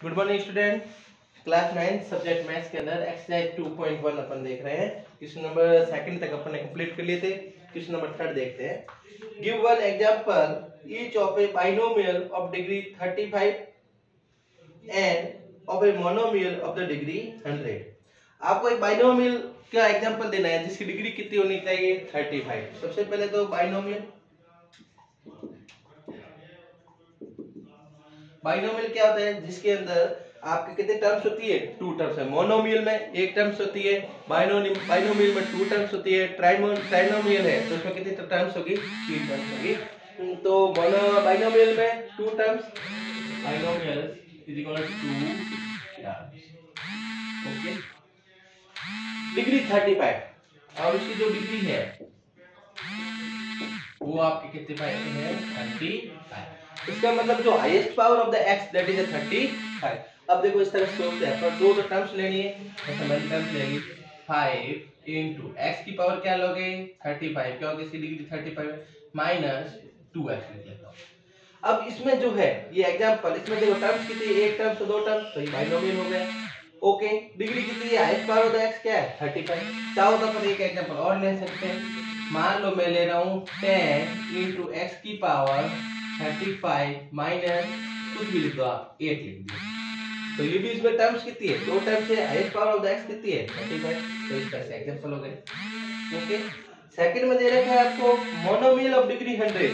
Good morning student. Class 9 subject maths के अंदर exercise 2.1 अपन देख रहे हैं। क्वेश्चन नंबर सेकंड तक अपन ने कंप्लीट कर लिए थे। क्वेश्चन नंबर थर्ड देखते हैं। Give one example each of A binomial of degree 35 end of a monomial of the degree 100। आपको एक बाइनोमियल का एग्जांपल देना है जिसकी डिग्री कितनी होनी चाहिए 35। सबसे पहले तो बाइनोमियल क्या होता है जिसके अंदर आपके कितने टर्म्स होती है, टू टर्म्स है। मोनोमियल में एक टर्म्स होती है, बाइनोमियल में टू टर्म्स होती है, ट्राइनोमियल है तो उसमें कितनी टर्म्स होगी, तीन टर्म्स होगी। तो बाइनोमियल में two terms, binomial is equal to terms. Okay, degree 35 और उसकी जो डिग्री है वो आपके कितने पाए हैं 35। इसका मतलब जो highest power of the x that is 35। अब देखो इस तरह से सोचते हैं, पर दो टर्म्स लेनी है तो समान टर्म्स लेंगे 5 इनटू x की पावर क्या लोगे 35, क्या होगा इसकी डिग्री 35 माइनस 2x लिख लेता हूं। अब इसमें जो है ये एग्जांपल, इसमें देखो टर्म्स कितनी, एक टर्म से दो टर्म, तो ये बाइनोमियल हो गया। ओके, डिग्री कितनी है, highest power of the x क्या है 35। चाहो तो अपन एक एग्जांपल और ले सकते हैं। मान लो मैं ले रहा हूं 10 इंटू एक्स की पावर 35 माइनस कुछ भी लिख दो आप 8 लिख दो, तो ये भी इसमें टर्म्स कितनी है, दो टर्म्स है, highest power of the x कितनी है 35। तो इस तरह से एग्जांपल हो गए। ओके, सेकंड में दे रखा है आपको monomial of degree 100।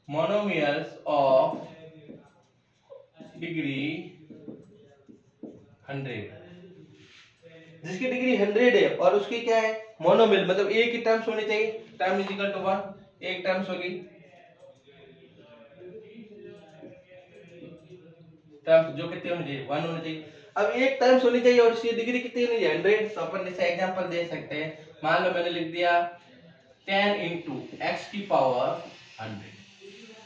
Monomials of degree 100 जिसकी डिग्री 100 है और उसकी क्या है मोनोमियल, मतलब एक ही टर्म्स होनी चाहिए, टर्म इज इक्वल टू 1, एक टर्म्स होगी, टर्म्स जो कितने होने चाहिए 1 होने चाहिए। अब एक टर्म्स होनी चाहिए और इसकी डिग्री कितनी होनी चाहिए 100। तो अपन इसे एग्जांपल दे सकते हैं। मान लो मैंने लिख दिया 10 इंटू एक्स की पावर 100।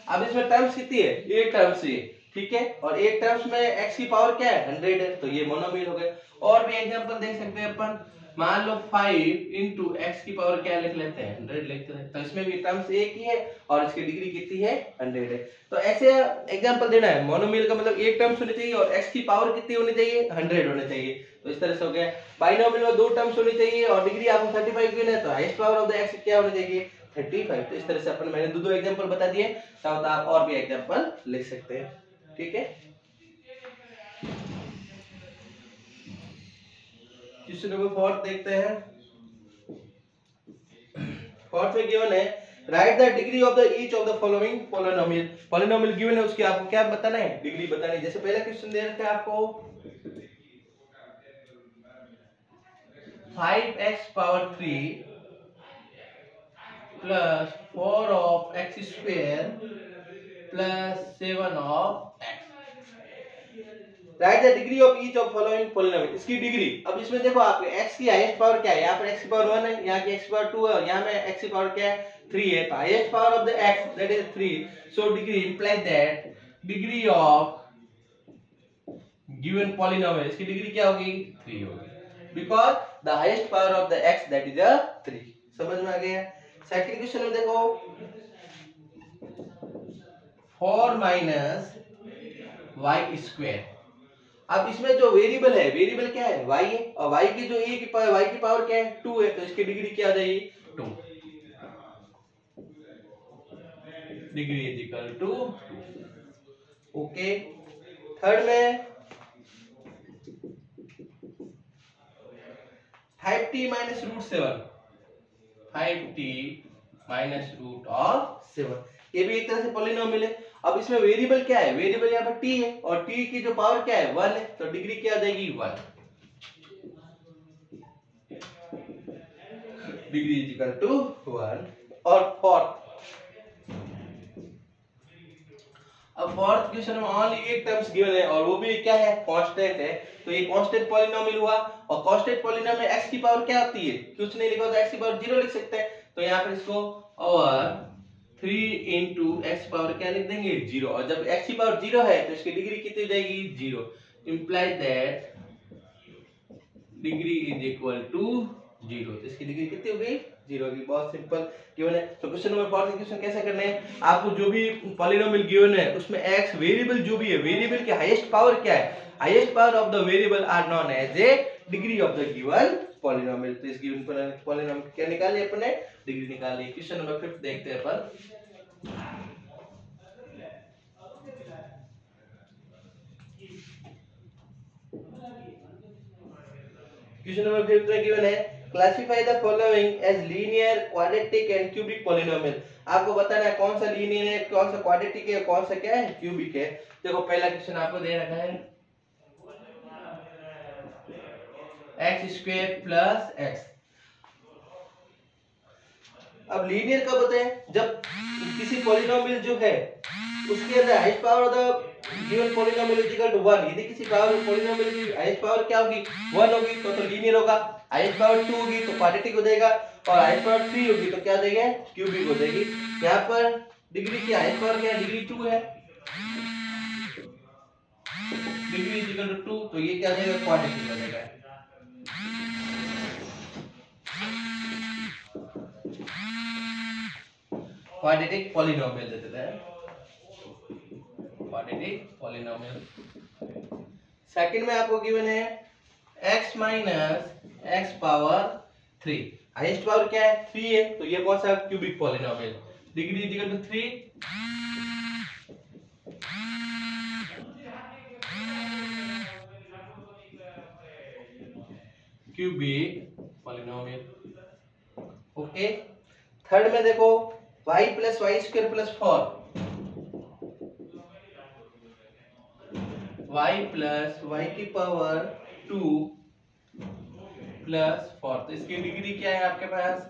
अब इसमें टर्म्स कितनी है, एक टर्म्स है, ठीक है, और एक टर्म्स में x की पावर क्या है 100 है, तो ये मोनोमियल हो गए। और भी एग्जांपल देख सकते हैं अपन। मान लो 5 इंटू एक्स की पावर क्या लिख लेते हैं 100 लिखते हैं, तो इसमें भी टर्म्स एक ही है और इसकी डिग्री कितनी है 100 है। तो ऐसे एग्जांपल देना है। मोनोमियल का मतलब एक टर्म्स होनी चाहिए और x की पावर कितनी होनी चाहिए 100 होनी चाहिए, तो इस तरह से हो गया। बाइनोमियल में दो टर्म्स होनी चाहिए और डिग्री आपको 35 गिवन है, तो highest power of the x क्या होनी चाहिए 35। तो इस तरह से अपन मैंने दो एग्जांपल बता दिए, चाहो तो आप और भी एग्जांपल लिख सकते हैं, ठीक है। क्वेश्चन नंबर 4 देखते हैं। फोर्थ में गिवन है right the degree of the each of the following polynomial. Polynomial given है, उसकी आपको क्या बताना है, डिग्री बतानी है। जैसे पहला क्वेश्चन दे रखा है आपको 5x power 3 plus 4 of x square plus 7 of x। Right the degree of each of following polynomial. इसकी डिग्री, अब इसमें देखो आपके x की हाईएस्ट पावर क्या है, यहाँ पर x की पावर 1 है, यहाँ की x की पावर 2 है और यहाँ में x की पावर क्या है 3 है। तो highest power of the x that is 3, so degree implies that degree of given polynomial, इसकी डिग्री क्या होगी 3 होगी, because the highest power of the x that is 3। समझ में आ गया। सेकंड क्वेश्चन में देखो 4 माइनस y स्क्वायर। अब इसमें जो वेरिएबल है, वेरिएबल क्या है y है, और y की जो y की पावर क्या है 2 है, तो इसकी डिग्री क्या आ जाएगी 2, degree is equal to 2। Okay, third में 5t minus root 7, 5t minus root of 7, ये भी एक तरह से पॉलिनोमियल है। अब इसमें वेरिएबल क्या है, वेरिएबल यहाँ पर t है और t की जो पावर क्या है 1 है, तो डिग्री क्या आ जाएगी 1, डिग्री इज इक्वल टू 1। और फोर्थ, अब फोर्थ क्वेश्चन में ओनली एक टर्म्स गिवन है और वो भी क्या है कांस्टेंट है, तो ये कांस्टेंट पॉलिनोमियल हुआ। और कांस्टेंट पॉलिनोमियल में x की पावर क्या होती है, कुछ नहीं लिखा तो x की पावर 0 लिख सकते हैं, तो यहाँ पर इसको और 3 इंटू एक्स पावर क्या लिख देंगे 0, और जब x की पावर 0 है तो इसकी डिग्री कितनी हो जाएगी 0, imply that degree is equal to 0, तो इसकी डिग्री कितनी हो गई 0 होगी। बहुत सिंपल गिवन है। तो क्वेश्चन नंबर 4 के क्वेश्चन कैसे करने हैं, आपको जो भी पॉलिनोमियल गिवन है उसमें x वेरिएबल जो भी है, वेरिएबल के हाईएस्ट पावर क्या है, highest power of the variable are known as a degree of the given polynomial. तो इस गिवन पॉलिनोमियल क्या निकाली अपने, डिग्री निकाली। क्वेश्चन नंबर 5 देखते हैं अपन। क्वेश्चन नंबर 5 में गिवन है classify the following as linear, quadratic and cubic polynomial. आपको बताना है कौन सा लीनियर है, कौन सा क्वाड्रेटिक है, कौन सा क्या है क्यूबिक है। देखो पहला क्वेश्चन आपको दे रखा है x² प्लस x। अब लीनियर कब होते हैं, जब किसी पॉलिनोमियल जो है उसके अंदर highest power of the given polynomial is equal to 1। यदि किसी पावर पॉलिनोमियल की हाईएस्ट पावर क्या होगी, 1 होगी, तो लीनियर होगा। हाईएस्ट पावर 2 होगी तो क्वाड्रेटिक हो जाएगा, और हाईएस्ट पावर 3 होगी तो क्या हो जाएगा, क्यूबिक हो जाएगी। यहाँ पर डिग्री की हाईएस्ट पावर क्या है, डिग्री 2 है, डिग्री इज इक्वल टू 2, तो ये क्या हो जाएगा, क्वाड्रेटिक हो जाएगा। क्वाड्रेटिक पॉलिनोमियल देते हैं, क्वाड्रेटिक पॉलिनोमियल। सेकंड में आपको गिवन है x minus X power 3। Highest power क्या है, 3 है, तो ये कौन सा cubic polynomial, degree is equal to 3, cubic polynomial. Okay. Third में देखो y plus Y square plus 4, y plus Y की पावर 2 प्लस 4, तो इसकी डिग्री क्या है आपके पास,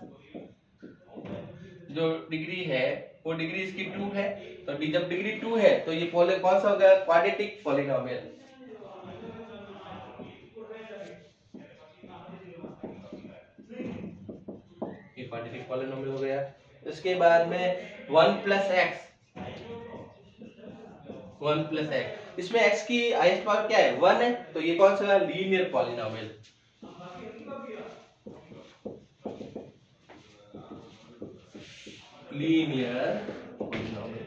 जो डिग्री है वो डिग्री इसकी 2 है, तो जब डिग्री 2 है तो ये कौन सा होगा, क्वाड्रेटिक पॉलिनोमियल। ये क्वाड्रेटिक पॉलिनोमियल हो गया। इसके बाद में 1 प्लस एक्स, 1 प्लस एक्स, इसमें x की हाईएस्ट पावर क्या है, 1 है, तो ये कौन सा linear polynomial. Linear polynomial.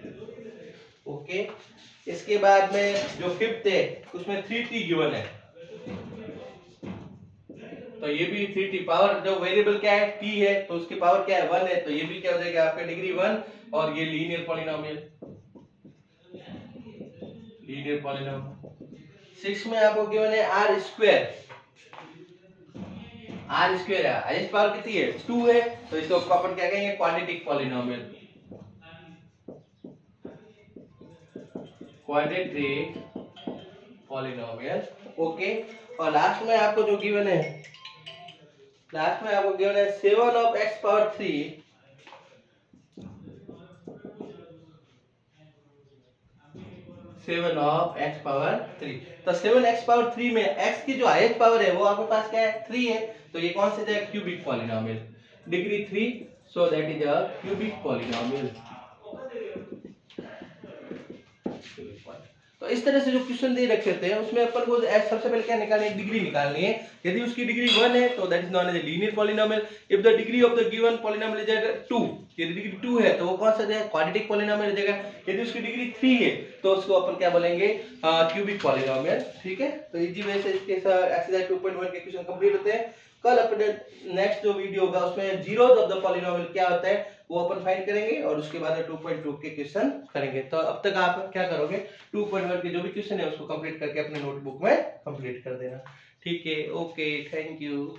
Okay. इसके बाद में जो फिफ्थ है उसमें 3t गिवन है, तो ये भी 3t, पावर जो वेरिएबल क्या है t है, तो उसकी पावर क्या है 1 है, तो ये भी क्या हो जाएगा आपका डिग्री 1, और ये लीनियर पॉलिनोमियल, लीनियर पॉलिनोमियल। 6 में आपको गिवन है r स्क्वायर, r स्क्वायर है, हाईएस्ट पावर कितनी है 2 है, तो इसको अपन क्या कहेंगे, quadratic polynomial, quadratic polynomial. Okay. और लास्ट में आपको जो गिवन है, लास्ट में आपको गिवन है 7 of x power 3, 7 of x power 3, तो 7x पावर 3 में x की जो हाईएस्ट पावर है वो आपके पास क्या है 3 है, तो ये कौन सा है, cubic polynomial, degree 3, so that is a cubic polynomial. तो इस तरह से जो क्वेश्चन दे रखे थे उसमें अपन को सबसे पहले क्या निकालनी है, डिग्री निकालनी है। यदि उसकी डिग्री 1 है तो that is known as a linear polynomial. If the degree of the given polynomial is 2, यदि डिग्री 2 है तो वो कौन सा है, क्वाड्रेटिक पॉलिनोमियल हो जाएगा। यदि उसकी डिग्री 3 है तो उसको अपन क्या बोलेंगे, क्यूबिक पॉलिनोमियल। ठीक है, तो इजी वे से इसके एक्सरसाइज 2.1 के क्वेश्चन कंप्लीट होते हैं। कल अपने नेक्स्ट जो वीडियो होगा उसमें जीरोस ऑफ द पॉलिनोमियल क्या होता है वो अपन फाइंड करेंगे, और उसके बाद 2.2 के क्वेश्चन करेंगे। तो अब तक आप क्या करोगे, 2.1 के जो भी क्वेश्चन है उसको कंप्लीट करके अपने नोटबुक में कंप्लीट कर देना। ठीक है, ओके, थैंक यू।